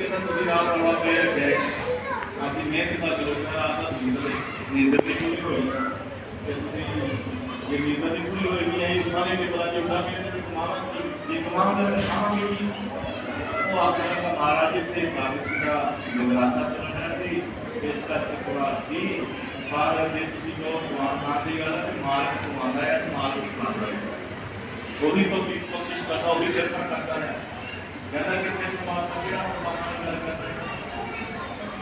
तो तुम रात रौला पे रखे आपकी मेहनत का जो रात का नींद नहीं पूरी हुई ये नींद नहीं पूरी होगी यही खाने के बाद जो उठा के ये कमाओ खावांगे भी वो आपने महाराज थे बारिश का जगराता चल रहा थी इस करके थोड़ा सी फादर ने जो मार दी गल मार कमाता है मार उठाता है वो भी कोशिश करता वो भी चेष्टा करता है कहता कि मैं परमात्मा केड़ा परमात्मा गल करता है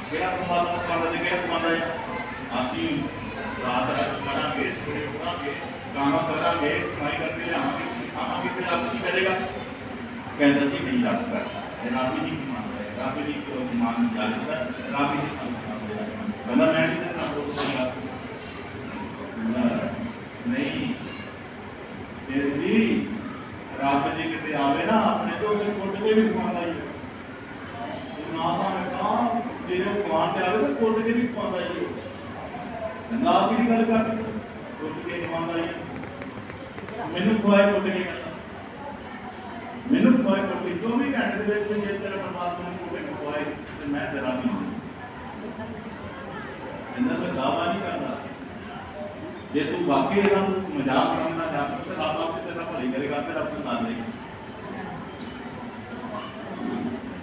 केड़ा परमात्मा कमाता है केड़ा कमाता है आसी रात रात करांगे सवेरे उठांगे काम करांगे कमाई करके लियावांगे खावांगे फिर आप की करेगा कहता जी नहीं रब करता रब ही कमाता है रब ही को मान जाता है रब ही कहना मैं नहीं देना रोटियां नहीं फिर भी रब जी कितने आवे ना अपने तो उसे कुट के भी खवाता ही ना भावे कहाँ तेरे खवान से आवे तो कुट के भी खवाता ही ना की गल कर कुट के खवाता ही मैनू खुआए कुट के मैनू खुआए कुट के 24 घंटे के जे तेरा परमात्मा ने कुट के खुआए तो मैं तेरा भी इन्ना मैं दावा नहीं करता जे तू वाकई इन्हों मजाक बनाना चाहता तो रब आपसे तेरा भली करेगा फिर अपने साथ लेगा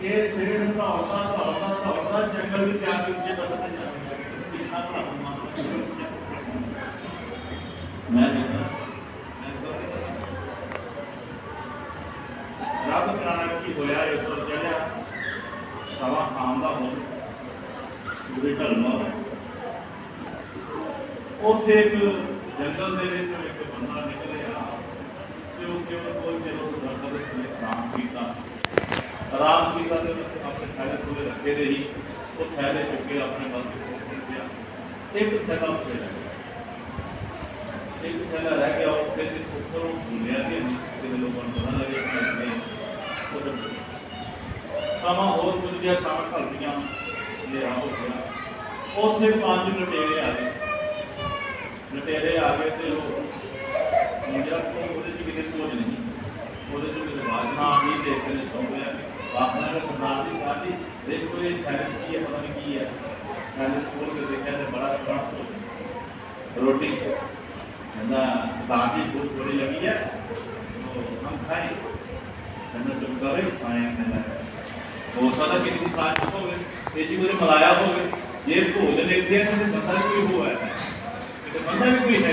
ये सिर दौड़ता जंगल में जाके उनके दफतर जाएगा मैं रब कराना की होया उपर चढ़िया सवा खान का हो पूरे ढलमा ਉੱਥੇ एक जंगल के एक बंदा निकलिया जो कोई चलो दरख्त के थले आराम किया तो अपने थैले थोड़े रखे दे ही वो थैले चुके अपने बल गया एक थैला उत्ते रह गया एक थैला रह गया उत्ते उपर भूलिया कि लोगों को पता लगे समा होर कुछ गया शाम ढलदियाँ अंधेरा हो गया उत्थे 5 लुटेरे आ गए लुटेरे आ गए तो मुंडिया को कितने सोच नहीं वो कितने बाजना नहीं देखने सौ गया आपने सरदार जी कहा जी देखो ये थैलेस की है पता नहीं की है थैलेस खोल के देखा तो बड़ा सोना रोटी कहना सरदार जी भूख बड़ी लगी है तो हम खाएं कहना तुम करो खाएं कहना हो सकता कितनी साल हो गए ये जी मुझे मलाया हो गए ये भोजन इतने तो बंदा कोई हुआ है बंदा भी कोई है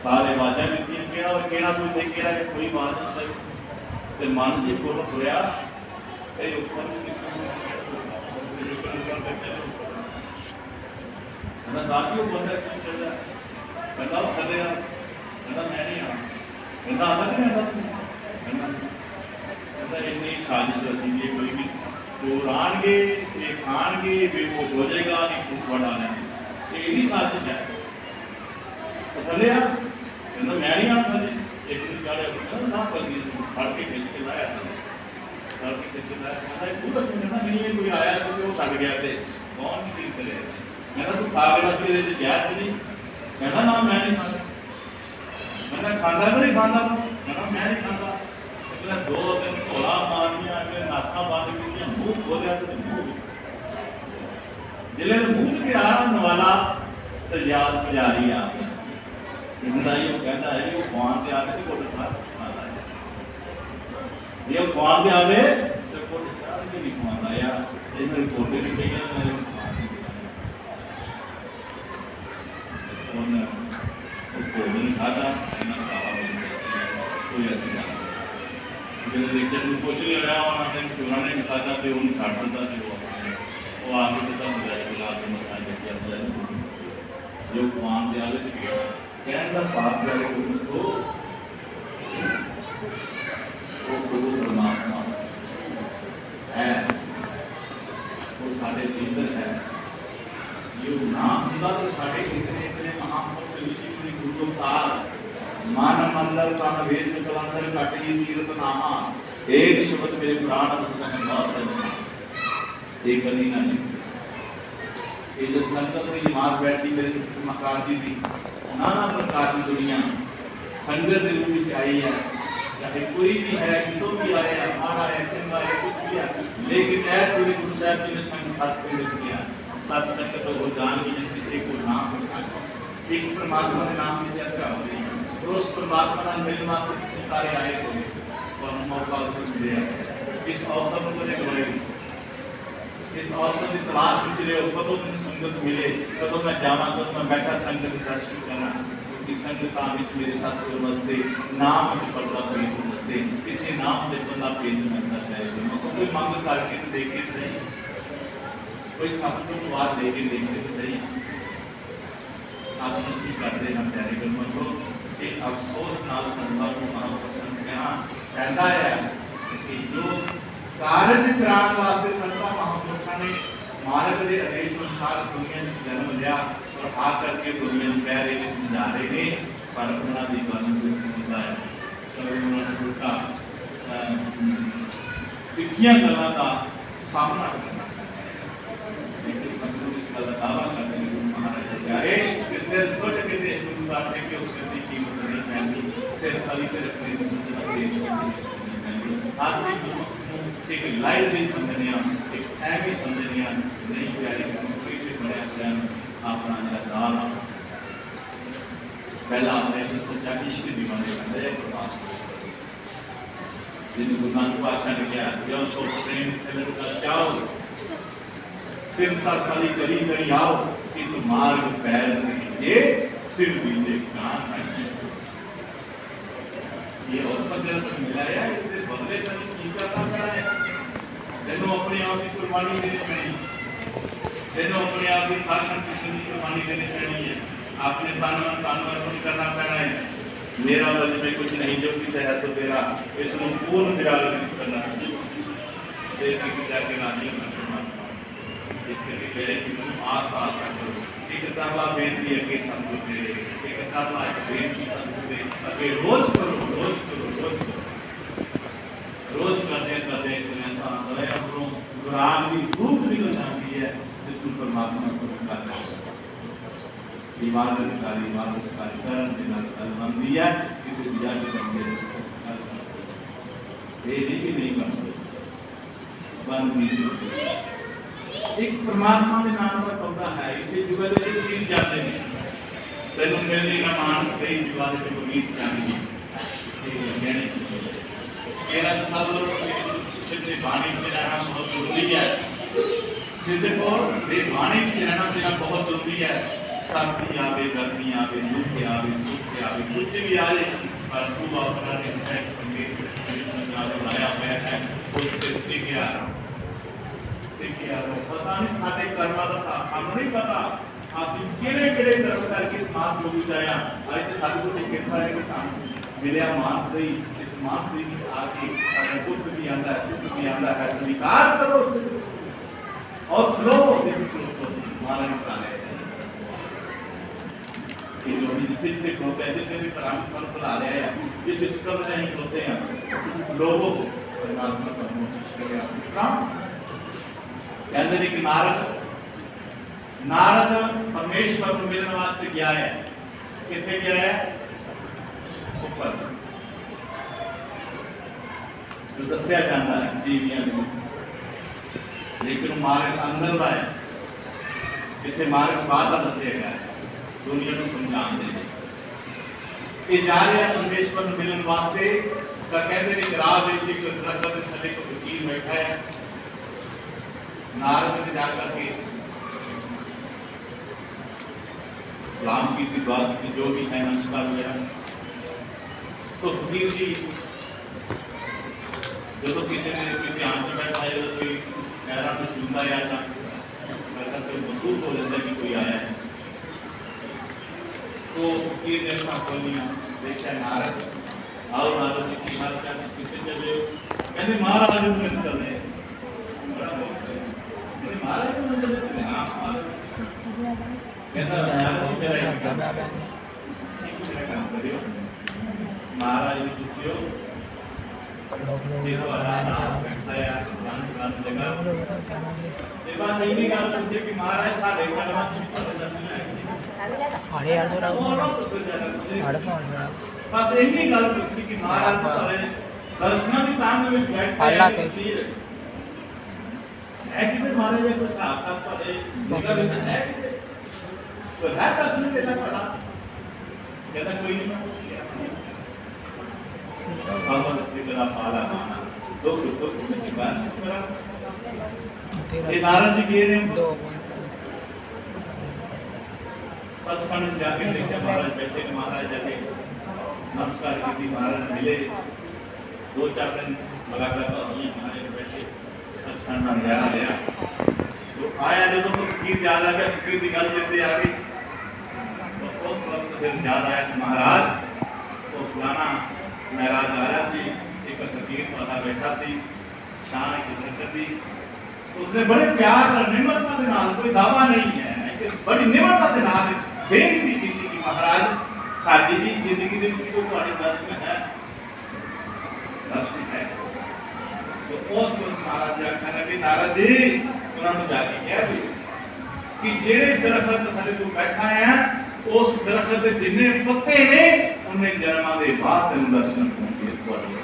सारे आवाजा मिलती केड़ा कोई थे केड़ा कोई बात नहीं तो मन जी फुल होया दादी बंदा क्यों चल रहा कहता वो थले कहता मैं नहीं आना कहता आता नहीं आता कहता इन्नी साजिश रची है कोई भी चोर आएंगे ये खाएंगे बेहोश हो जाएगा नहीं कुछ बड़ा नहीं यही साजिश है तो थले आ कहना मैं नहीं आना थले एक दिन चाड़िया ना कर दिया फड़ के खिंच के लाया फड़ के खिंच के लाया कहता पूरा कहना नहीं है कोई आया तो वो सड़ गया थे कौन ठीक करे कहना तू खा गया फिर जैस नहीं कहना ना मैं नहीं खाता कहना खाता कि नहीं खाता कहना मैं नहीं खाता कहना 2 दिन घोड़ा मारिया नासा बंद की मुँह खोलिया तो मुँह जिले मुँह के आना नवाला तो याद पुजारी आ गया कहता है ये भगवान से आवे तो खाता है ये भगवान से आवे तो कोट चार भी नहीं खवाता यार ये मेरे कोटे नहीं चाहिए नहीं खाता कोई ऐसी बात जो देखते कुछ नहीं रहा उन्होंने चोरा ने खाता तो उन्हें छाट देता वो आगे तो सब हो जाए जो भगवान से आवे कहने का पाप करे तो वो गुरु परमात्मा है वो साढ़े भीतर है जो नाम होता तो साढ़े इतने इतने महापुरुष ऋषि मुनि गुरु अवतार मन मंदर तन वेद कलंदर कटगी तीर्थ नामा एक शब्द मेरे प्राण बसता है बहुत रजना एक कदी ना नहीं ये जो संगत की मार बैठी मेरे सतगुरु महाराज जी की नाना प्रकार की दुनिया संगत के रूप में आई है चाहे कोई भी है, जो भी आया, माड़ा है, चंगा है, कुछ भी है, लेकिन ऐसे भी गुरु साहब जी ने संग सत्संग किया, सत्संग तो वो जान की जिसके को नाम होता है, एक परमात्मा के नाम की चर्चा हो रही है, और उस परमात्मा नाम मिलने वास्ते सारे आए होंगे और मौका अवसर मिले, इस अवसर को कदे गवाए, इस अवसर की तलाश में रहे हो, कदों मैंने संगत मिले, कदों मैं जावा, कदों मैं बैठा संगत दर्शन करा, संगता मेरे सतगुरु वस्ते नाम पढ़ता प्रेम वस्ते किसी नाम से बंदा प्रेम मिलता चाहिए, मतलब कोई मंग करके तो देखे सही, कोई सतगुरु बात देखे देखते तो सही, आप की करते हैं प्यारे गुरमत को, कि अफसोस नाल संत को महापुरुषों ने कहता है कि जो कार्य कराने वास्ते संत महापुरुषों ने मार्ग के आदेश अनुसार दुनिया में जन्म लिया और आ करके दुनिया में कह रहे समझा रहे हैं, पर उन्होंने गल को समझता है, सब उन्होंने उल्टा तिखियां गलों का सामना करना है, लेकिन सतगुरु इस गल का दावा करते हैं, गुरु महाराज प्यारे कि सिर सुट के दे गुरु करते कि उस गल की कीमत नहीं पैंती, सिर तली ते रखने की समझना नहीं पैंती, आज भी एक लाइफ नहीं समझने, एक ऐवी समझने नहीं प्यारे बड़े प्यार अपना दाल पहला अपने सच्चा इश्क दीवाने करते हैं, जिन्हें गुरु नानक पातशाह ने कहा जो सो प्रेम खिलत का चाओ सिर तर खाली करी करी आओ कि तुम मार्ग पैर दीजिए सिर दीजिए कान नहीं, ये अवसर जरा तक मिला है, इससे बदले का नहीं करना पड़ा है, तेनों अपने आप की कुर्बानी देनी पड़ी, तेनों अपने आप की खासन की कुर्बानी देनी पड़ी है, आपने तन अर्पण करना पैना है, मेरा वज में कुछ नहीं जो किसी है सो तेरा, इसमें पूर्ण निराकरण करना जाके राजी परमात्मा, इसके मेरे आस पास करो, एक तरला बेनती है कि सतगुरु तेरे, एक तरला एक बेनती सतगुरु दे, अगे रोज करो रोज करो रोज करो, रोज करते करते ऐसा बड़े अपनों गुरान की रूप निकल जाती है, जिसको परमात्मा को करता है, इबादत करण देना कलमंदी है, किसी दिया के बंदे ये नहीं करते, एक परमात्मा के नाम का सौदा है, इसे जुगल के चीज जाते हैं, तेनों मिलने का मानस कई जुगल के गीत जानेगी, मेरा सब सिद्ध वाणी में रहना बहुत जरूरी है, सिद्ध को वाणी में रहना देना बहुत जरूरी है, सर्दी आवे गर्मी आवे दुख आवे सुख आवे कुछ भी आए, पर तू अपना निर्णय बनाया हुआ है, उससे पता नहीं साढ़े कर्मा का सानू नहीं पता, असं किहड़े किहड़े कर्म करके समाज जोगी जाया, अज तो सतगुरु की कृपा है कि सानू मिलिया मानस दी, इस मानस दी आके साਡਾ दुख भी आता है सुख भी आता है, स्वीकार करो और लो महाराज बताने जो जितने खलोते हैं जितने भी तरह सन बुला रहे हैं, जिस कम नहीं खलोते हैं लोगों को परमात्मा का कोशिश करेगा, कहते हैं कि नारद परमेश्वर को मिलने वास्ते गया है, कितने गया है ऊपर जो दसिया जाता है जीवियां, लेकिन मार्ग अंदर का है, इतने मार्ग बाहर का दसिया गया है, दुनिया को समझाने ये जा रहे हैं परमेश्वर को मिलने वास्ते, तो कहते हैं कि राह में एक दरख्त के थले को फकीर बैठा है, नारद ने जाकर के राम की दुआ की जो भी है नमस्कार हुआ, तो फकीर जी जो किसी ने ध्यान से बैठा है, जो कोई पैरा में सुनता है आता तो महसूस हो जाता है कि कोई आया है, तो फकीर ने खोलिया देखा नारद, आओ नारद जी की महाराज कितने चले हो, कहते महाराज में चले, महाराज में चले, हाँ कहता काम करियो महाराज जी खुशी हो, महाराज साढ़े अरे यार थोड़ा और बस इन्नी गल पुछदी कि महाराज तुहाडे दर्शनां दी तांग दे विच बैठ अल्लाह ते है कि महाराज जी कोई हिसाब का तुहाडे निगाह विच है कि कोई है दर्शन केदा तुहाडा कहता कोई नहीं मैं पूछ लिया सावा इसकी मेरा पाला माना दो सुख में जीवन मेरा ये नारद जी के ने दो सचखंड जाके देखा महाराज बैठे महाराज जाके नमस्कार की महाराज मिले दो चार दिन मुलाकात हुई हमारे बैठे सचखंड में नजारा लिया तो आया जब तो फकीर याद आ गया फकीर की गल देते आ गई तो उस वक्त फिर याद आया कि महाराज तो फलाना महराज आ रहा थी एक फकीर वाला बैठा थी शान की दरकत दी तो उसने बड़े प्यार और निम्रता के नाल कोई दावा नहीं है कि बड़ी निम्रता के नाल बेनती की कि महाराज साडी भी जिंदगी दे विच कोई तुहाडे दर्शन है तो उस महाराज जी आखने भी नारद जी उन्होंने जाके कह दी कि जेड़े दरखत थले तू बैठा है उस दरखत के जिन्ने पत्ते ने उन्हें जन्मां दे बाद तेन दर्शन होंगे तुहाडे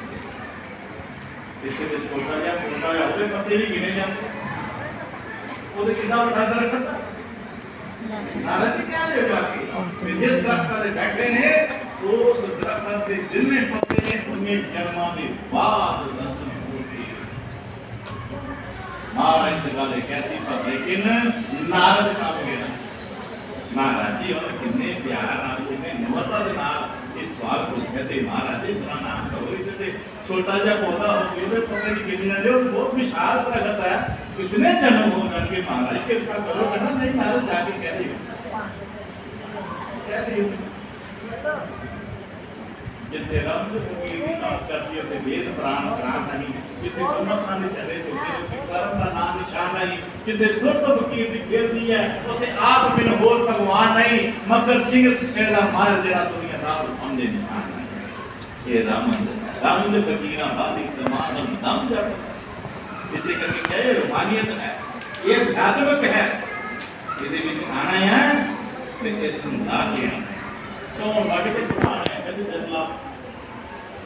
इसके विच छोटा जिहा होवे पत्ते भी गिने जाते ਉਹਦੇ ਕਿੰਨਾ ਵੱਡਾ ਦਰਖਤ ਨਾਰਦ ਜੀ ਕਹਿੰਦੇ ਬਾਕੀ ਜਿਸ ਦਰਖਤ ਤੇ ਬੈਠੇ ਨੇ ਉਸ ਦਰਖਤ ਦੇ ਜਿੰਨੇ ਪੱਤੇ ਨੇ ਉਹਨੇ ਜਨਮਾਂ ਦੇ ਬਾਅਦ ਦਰਸ਼ਨ ਹੋਣਗੇ ਮਹਾਰਾਜ ਦੀ ਗੱਲ ਕਹਿਤੀ ਪਰ ਲੇਕਿਨ ਨਾਰਦ ਕੰਮ ਗਿਆ ਮਹਾਰਾਜ ਜੀ ਉਹ ਕਿੰਨੇ ਪਿਆਰ ਨਾਲ ਕਿੰਨੇ ਨਿਮਰਤਾ ਦੇ ਨਾਲ ਇਸ ਸਵਾਲ ਪੁੱਛਿਆ ਤੇ ਮਹਾਰਾਜ ਜੀ ਤੇਰਾ ਨਾਮ ਕਹੋ ਤੇ छोटा जा पौधा हो गया पता नहीं कितनी ना बहुत विशाल दरख्त है कितने जन्म हो जाएंगे महाराज कृपा करो कहना नहीं महाराज जाके कह रही जिथे रब फकीर की बात करती है वेद प्राण प्राण नहीं जिथे गुरमखां दे चले तो कर्म का नाम निशान नहीं जिथे सुरत फकीर की गिरदी है उथे आप बिन होर भगवान नहीं मगर सिंह सफेदा मार जेड़ा दुनिया दा समझे निशान नहीं ये राम ने फकीरा बादी तमाम नाम जाता इसे करके क्या ये रूहानियत है ये अध्यात्मिक है ਇਹਦੇ ਵਿੱਚ ਆਣਾ ਹੈ ਤੇ ਇਸ ਨੂੰ ਲਾ ਕੇ ਆਣਾ तो बाकी के पुराण है कभी चला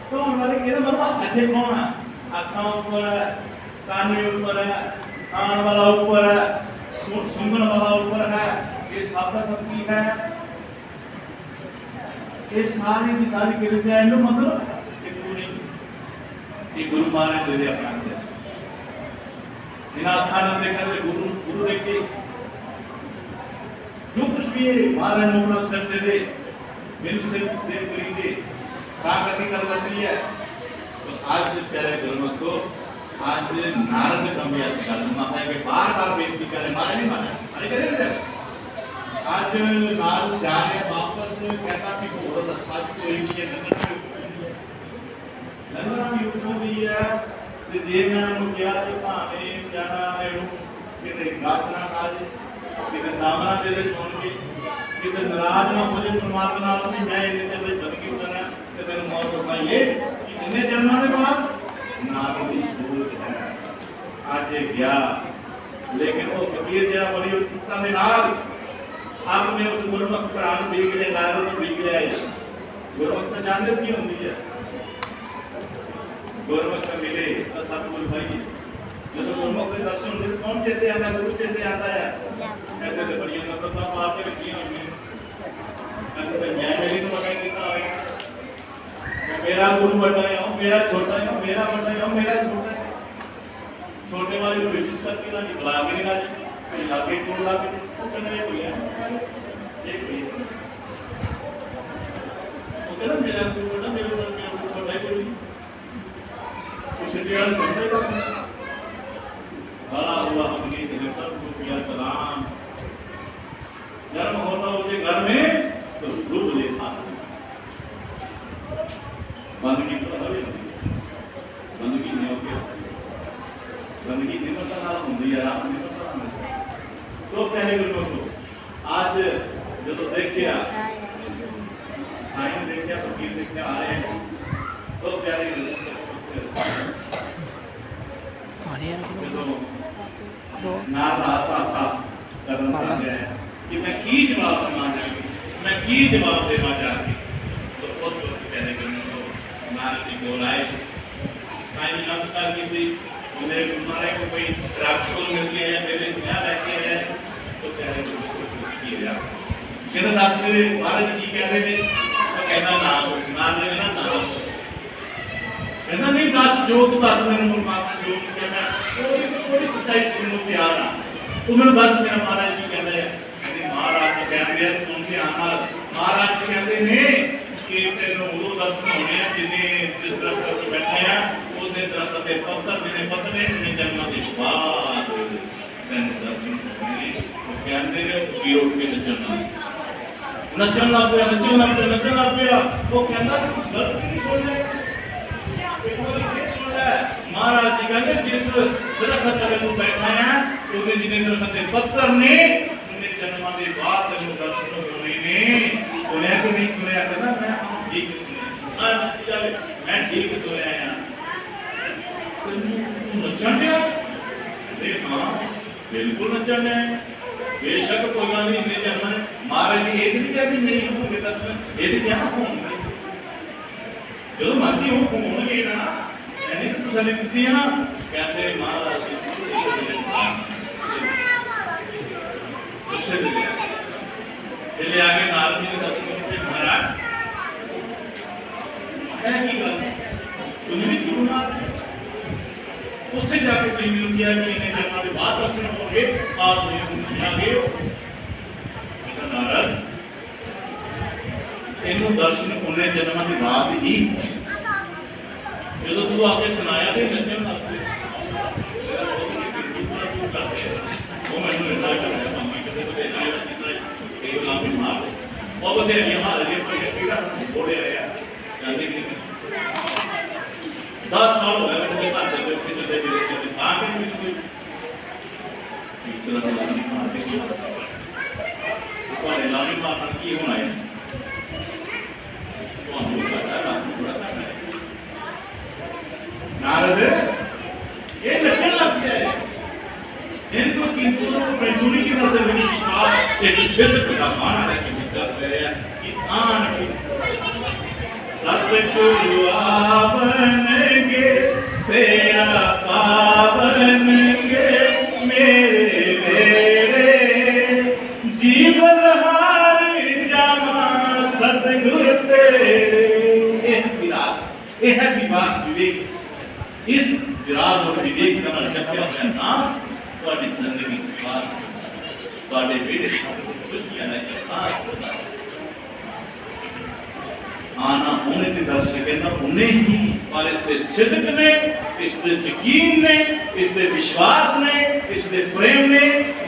तो हमारे कहने मतलब अच्छे कौन है आँखों ऊपर है कान ऊपर है कान वाला ऊपर है सुनने वाला ऊपर है ये सब की है ये सारी की सारी किरते हैं लो मतलब ये पूरी ये गुरु मारे दे दे अपना से बिना खाना देखने से गुरु देख के जो कुछ भी मारे अपना सिर दे दे मिल से करेंगे ताकत कर सकती है तो आज प्यारे गुरुमुख को आज नारद कमिया माता के बार बार बेनती करे मारे नहीं मारे अरे कहते आज नारद जा रहे वापस कहता कि घोड़ा रास्ता भी कोई नहीं है नंदना भी उत्थों दी है ते जे मैं उन्हें किया कि भावे जाना मेनू किते गाछना काज किते नामना दे दे सुन के किते नाराज ना हो जाए परमात्मा नाल कि मैं इन्ने चले बंदगी करा ते तेन मौत पाइए इन्ने जन्मां दे बाद नारद दी सोच है आज ये गया लेकिन वो फकीर जेड़ा बड़ी उत्सुकता दे नाल आपने उस गुरमुख प्राण बीग ले नारद को बीग ले आए गुरमुख तो जानते की होंदी है गुरमुख से मिले तो सतगुरु भाई जब गुरमुख के दर्शन होते कौन चेते आता गुरु चेते आता है कहते थे बड़ी नम्रता मार के रखी हुई कहते थे मैं मेरी तो लगाई देता है मेरा गुरु बड़ा है मेरा छोटा है मेरा बड़ा है मेरा छोटा है छोटे वाले को विजिट करके ना बुला के नहीं राजी कोई लागे टोल लागे तो कहना ये कोई है एक भी तो कहना मेरा गुरु बड़ा मेरे गुरु बड़ा है कोई कुछ रियल छोटा ही बड़ा हुआ हमने तेरे सबको किया सलाम जन्म होता उसे घर में तो डूब लेता बंदगी तो हवे बंदगी नहीं होती बंदगी निमरता ना होती है रात निमरता ना तो पहले गुरु को आज जो तो देखिया साइन देखिया फकीर देखिया आ रहे हैं तो प्यारे गुरु तो नारद आसा कदम कर रहे हैं कि मैं की जवाब देना जाके, मैं की जवाब देना जाके। तो उस वक्त कहने के नारद जी बोल आए, साईं नमस्कार की थी, मेरे गुरुमारे को कोई राक्षस को मिल गया या मेरे यहाँ रह गया है, तो कह रहे कहना दस मेरे महाराज जी की कह रहे थे, तो कहना नाम नाम लेना नाम कहना नहीं दस जो तू दस मेरे परमात्मा जो कहना थोड़ी सच्चाई सुनने तैयार आ, तू मेरे दस मेरा महाराज जी कहते हैं, महाराज जी कहते हैं सुन के आना, महाराज जी कहते ने कि तेन उदो दर्शन होने हैं जिन्हें जिस दरख्त पर बैठे हैं उस दरख्त के पत्थर जिन्हें पत्थर ने जन्म के बाद तेन दर्शन होने, कहते ने उठी उठ के नचन लग गया नचन लग गया नचन लग गया। वो कहता गलत नहीं सुन ले, महाराज जी कहते जिस दरख्त पर तू बैठा है उसने जिन्हें दरख्त के पत्थर ने उन्हें जन्म के बाद तेन दर्शन होने ने सुनिया कि नहीं सुनिया, कहना मैं ठीक सुनिया, मैं ठीक सुनिया यार नचन दिया, हाँ बिल्कुल नचन है, बेशक कोई गल नहीं इन्हें जन्म है। महाराज जी ये नहीं कहते नहीं होंगे दर्शन, ये क्या होंगे जो मर्जी हो होंगे ना, यानी तो तसली दी है ना, कहते महाराज ले आगे नारद जी ने दर्शन किए, महाराज है की गल तुम भी क्यों ना उत्थे जाके तुम मिल किया कि इन्हें जन्म के बाद दर्शन होंगे, आप तुम आ गए हो नारद, इन्हों दर्शन उन्हें जन्म के बाद ही जो तू आके सुनाया तो नचन लग गए, वो मैंने इतना करना मम्मी कदे कदे एक नाम भी मार वो बतेरियां हाजरियां पर कीड़ा घोड़े आया जाने के 10 साल हो गए मेरे घर से उठे चले गए आके भी कोई इतना लामी मार के तो लामी मार की होना है तो हम लोग का राम पूरा करना है। नारद ये नचन लग गया है इनको किंतु मैंने की तरह से विश्वास एक सिद्ध का माना है कि कर रहे हैं कि आन सतगुरु आवनगे तेरा पावनगे मेरे बेड़े जीवन हारी जामा सतगुरु तेरे। यह है विवाह विवेक, इस विराज और विवेक का जपया हुआ नाम ਤੁਹਾਡੀ ਜ਼ਿੰਦਗੀ ਸਾਰ ਤੁਹਾਡੇ ਬੇੜੇ ਖੁਸ਼ੀਆਂ ਦਾ ਇਤਿਹਾਸ ਹੋਣਾ आना होने के दर्शन कहना उन्हें ही और इसके सिद्ध ने इसके यकीन ने इसके विश्वास ने इसके प्रेम ने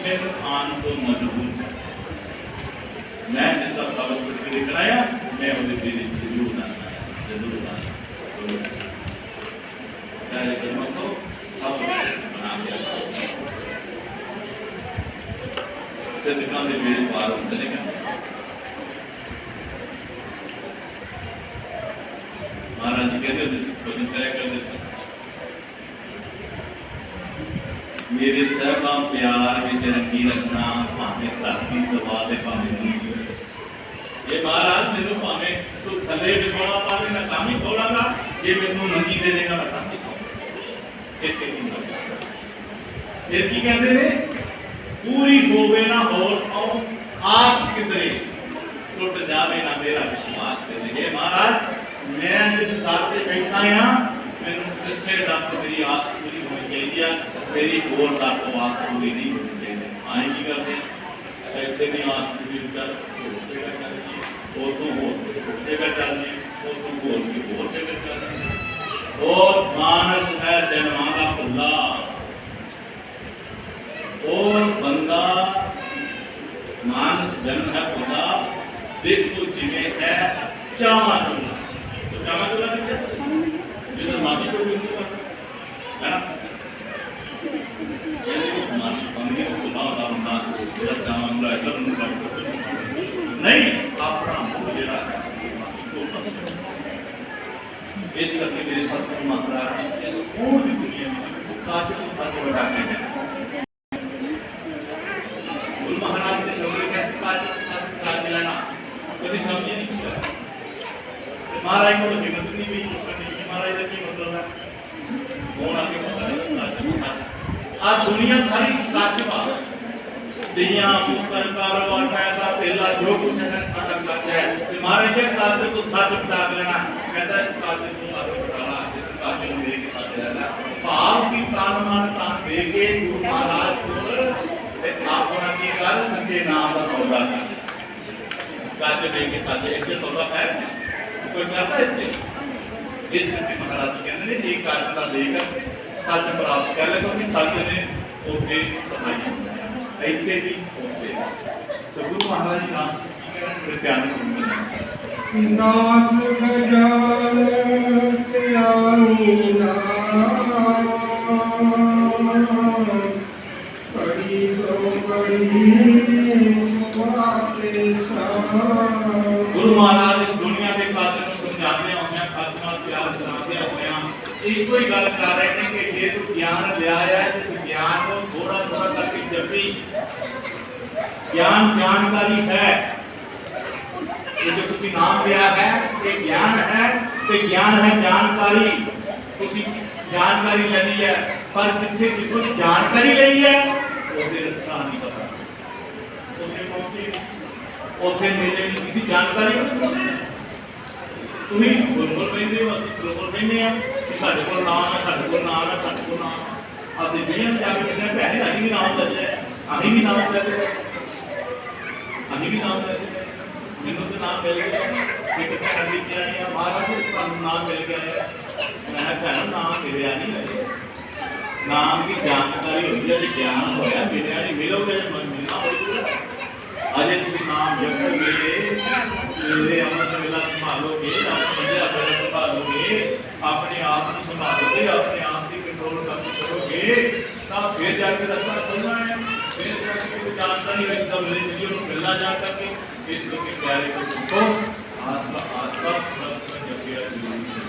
मेरे आन को मजबूत है। मैं जिसका सबक सिद्ध देखना है मैं उन्हें बेड़े जरूर आना जरूर आना कार्यक्रमों को सब बना दिया सिद्धकां दे बेड़े पार होते हैं। महाराज जी कहते भजन कराया करते थे मेरे साहबा प्यार विच रखी रखना भावे धरती सवा दे भावे ये महाराज मेरे भावे तू थले भी सोना पावे मैं काम ही सोलांगा ये मेनू नंगी दे देगा मैं काम ही सोलांगा। फिर की कहते ने पूरी होवे ना और आस कितने टुट जावे ना मेरा विश्वास करे। महाराज मैं जिस दर से बैठा हाँ मैंने इसे दर तो मेरी आस पूरी होनी चाहिए, मेरी होर दर तो आस पूरी नहीं होनी चाहिए। आए की करते कहते नहीं आस पूरी चल उतों होगा चलनी उतों होर की होर जगह चलनी। और मानस है जन्मा का भुला और बंदा मानस जन्म है भुला देखो जिमें है चावा चुला चावा चुला जिधर माटी को भी है ना जैसे कि हमारी फैमिली को खुदा होता बंदा इधर चावा चुला इधर नहीं अपना जेड़ा इस करके मेरे साथ मात्रा इस पूरी दुनिया में काफी सच बढ़ाते हैं। महाराज ने शब्द क्या आज दुनिया सारी सच वा दियां पुत्र कारोबार पैसा तेला जो कुछ है सारा सच है ते महाराज जी काज को सच बता देना कहता इस काज को सच बताना इस काज को मेरे के साथ रहना भाव की तन मन तन दे के गुरु महाराज को ते अपना की कर सच्चे नाम का सौदा कर काज दे के साथ एक सौदा है कोई करता है इस करके महाराज जी कहते हैं एक काज का लेकर सच प्राप्त कर ले क्योंकि सच ने ओके सफाई ऐसे भी होते तो गुरु महाराज जी नाम ध्यान सुनते नाथ खजान त्यागी नाम कड़ी दो कड़ी सुभाते गुरु महाराज इस दुनिया के काज को समझाते होया सच नाल प्यार कराते होया एक ही गल कर रहे हैं कि जे तू ज्ञान लिया है तो ज्ञान को थोड़ा थोड़ा करके जपी ज्ञान जानकारी है ये जो तुसी नाम लिया है ये ज्ञान है तो ज्ञान है जानकारी तुसी जानकारी लेनी है पर जिथे जिथों जानकारी ली है उसके रास्ता नहीं पता उसे पहुंचे उसे मेरे की जानकारी तुम्हें गुरगुल कहते हो असं गुरगुल कहने ਸਾਡੇ ਕੋਲ ਨਾਮ ਹੈ ਸਾਡੇ ਕੋਲ ਨਾਮ ਹੈ ਸਾਡੇ ਕੋਲ ਨਾਮ ਅਸੀਂ ਨਹੀਂ ਜਾ ਕੇ ਕਹਿੰਦੇ ਭੈਣੇ ਅਸੀਂ ਵੀ ਨਾਮ ਲੈ ਅਸੀਂ ਵੀ ਨਾਮ ਲੈ ਅਸੀਂ ਵੀ ਨਾਮ ਲੈ ਮੈਨੂੰ ਤਾਂ ਨਾਮ ਮਿਲ ਗਿਆ ਇੱਕ ਭੈਣ ਦੀ ਜਾਣੀ ਆ ਮਹਾਰਾਜ ਜੀ ਸਾਨੂੰ ਨਾਮ ਮਿਲ ਗਿਆ ਹੈ ਮੈਂ ਭੈਣ ਨਾਮ ਮਿਲਿਆ ਨਹੀਂ ਹੈ ਨਾਮ ਦੀ ਜਾਣਕਾਰੀ ਹੋਈ ਹੈ ਜੀ ਗਿਆਨ ਹੋਇਆ ਮਿਲਿਆ ਨਹੀਂ ਮਿਲੋਗੇ ਮਨ ਮਿਲਣਾ ਹੋਊਗਾ अजय तुम नाम जपोगे मेरे अमृत वेला संभालोगे अपने बंदे अपने संभालोगे अपने आप को संभालोगे अपने आप की कंट्रोल करके करोगे तब फिर जाके रास्ता खुलना है फिर जाके जानकारी है तब मिली मिलना जा करके इस लोग के प्यारे को तुमको आस्था सब जपिया जरूरी है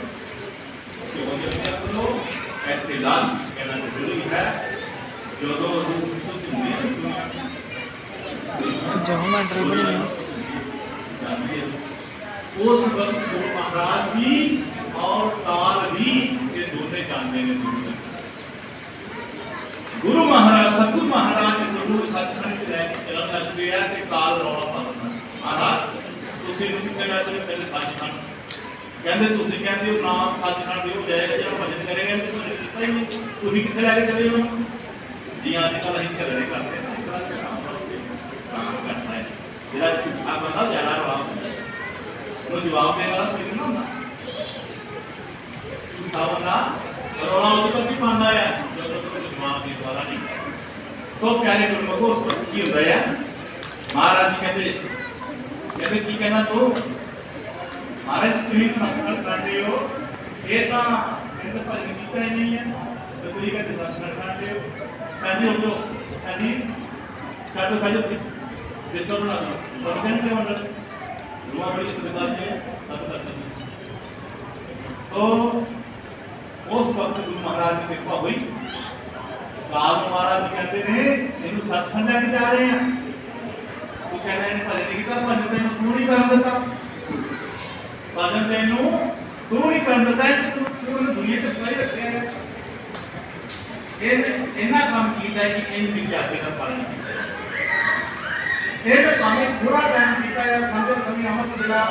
क्यों जपिया करो ऐसे लाल कहना जरूरी है जो दो रूप शुद्ध हुए जहाँ ड्राइवर उस वक्त गुरु महाराज भी और काल भी ये दोनों जानते हैं गुरु महाराज सतगुरु महाराज सतगुरु सचखंड लेके चलन लगते हैं ते काल रौला पाता महाराज तुसी नु किथे लै चले पहले सचखंड कहंदे तुसी कहंदे हो नाम सचखंड हो जाएगा जेड़ा भजन करेगा तुसी किथे लै के चले हो जी आजकल ਅਸੀਂ ਝਗੜੇ ਕਰਦੇ ਹਾਂ ਇਸ ਤਰ੍ਹਾਂ काम करता है जरा झूठा बंदा ज्यादा जवाब वो जवाब देने वाला कोई नहीं होता झूठा बंदा रोना उस पर भी पाता है जो तो जवाब देने वाला नहीं तो प्यारे गुरमुखो उस वक्त की होता है महाराज जी कहते की कहना तो महाराज तुम सत्संग करते हो ये तो इनको भजन किया ही नहीं है तो तुम कहते सत्संग करते हो कहते हो कहते काटो काटो जिसका बना बर्तन के मंडल रुआ बड़ी सत्कार के सत्कार तो उस वक्त गुरु महाराज की कृपा हुई काल महाराज कहते ने इन्हें सचखंड लेके जा रहे हैं तो कह रहे हैं भजन किया भजन तेन तू नहीं कर देता भजन तेन तू नहीं कर देता तू दुनिया से सही रखे है इन्ना काम किया कि इन विद्यार्थी का पालन किया एक कामे पूरा टाइम किया है संजय समय अमृत वेला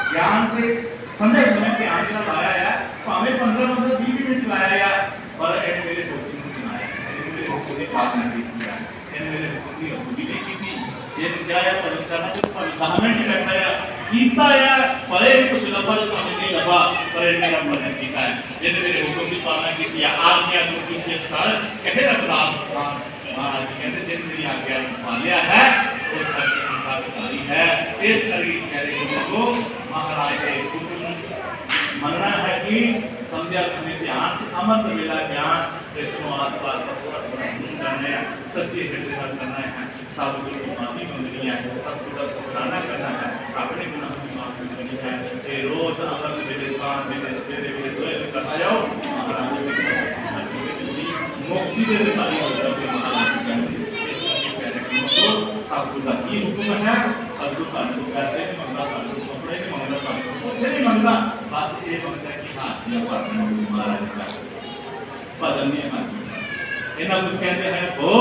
ज्ञान से संजय समय के आने लाया है कामे 15-20 मिनट लाया है और एड मेरे दोस्तों ने सुनाया है मेरे दोस्तों ने पार्टनर भी किया इन मेरे दोस्तों ने भी की थी ये क्या है परिचालन जो कमेंट करता है कीता है परे कुछ लफज हमें नहीं लगा पर मेरा भजन किया है ये मेरे हुक्म की पालना की थी आज्ञा को पीछे कर कहे रखदास महाराज जी कहते जिन मेरी आज्ञा पालिया है वो सच संसारकारी है इस तरीके प्यारे को महाराज के हुक्म मनना है कि संध्या समय ध्यान अमृत वेला ज्ञान कृष्ण आसपास का थोड़ा थोड़ा करना है सच्चे हृदय करना है साधु को माफी मांगनी है सत्संग का शुकराना करना है अपने गुनाह की माफी मांगनी है ये रोज अमृत वेले शाम वेले सवेरे वेले दोए करना जाओ महाराज जी मुक्ति के सारी होता है साधु का की हुक्म है साधु का तो पैसे नहीं मांगता साधु कपड़े नहीं मांगता साधु कुछ नहीं मांगता बस ये मांगता कि हाथ में पार्टनर महाराज का भजन नहीं हाथ ਇਹਨਾਂ ਨੂੰ ਕਹਿੰਦੇ ਹੈ ਹੋ